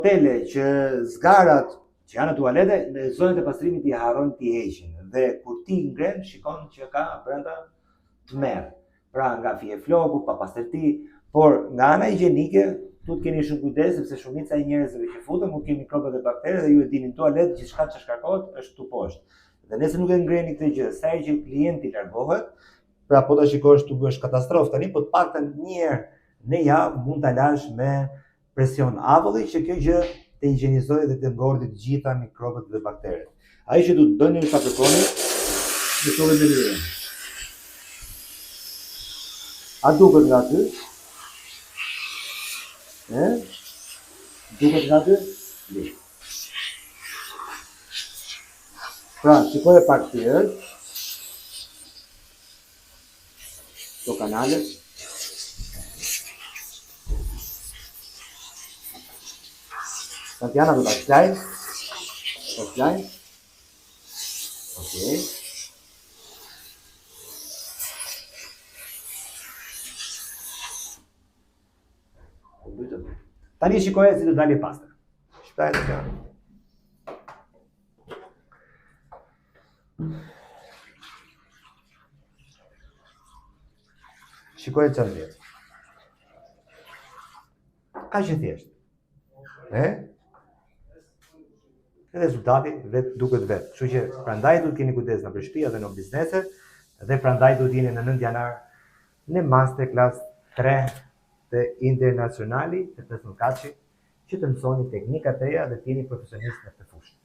Hotele që zgarat që janë në tualete, në zonët e pastrimit i harron t'i heqin. Dhe kur ti ngren, shikon që ka brenda tmerr. Pra nga fije floku, pa pastërti, por nga ana higjienike, tu të keni shumë kujdes sepse shumica e njerëzve që futen mund të kenë mikrobe dhe baktere dhe ju e dini në tualet gjithçka që shkarkohet është tu poshtë. Dhe nëse nuk e ngreni këtë gjë, sa herë që klienti largohet, pra po ta shikosh tu bësh katastrofë tani, po të paktën një herë në javë mund ta lash me presion avulli që kjo gjë të higjienizojë dhe të ngordhë të gjitha mikrobet dhe bakteret. Ai që duhet bëni sa kërkoni, mikrobe dhe lirë. A duket nga ty? Duket nga ty? Lirë. Pra, shikoj e pak tjerë. Këto kanale. Tatiana do ta shklaj. Ta shklaj. Okej. Tani shikoje si do dalë pasta. Shkaj të kanë. Shikoje çfarë vjen. Kaq e thjeshtë. Rezultati vetë duket vetë. Kështu që prandaj duhet keni kujdes në shtëpia dhe në biznese dhe prandaj duhet jeni në 9 janar në masterclass 3 të internacionali të Pesmkaçi që të mësoni teknikat e reja dhe të jeni profesionist në këtë fushë.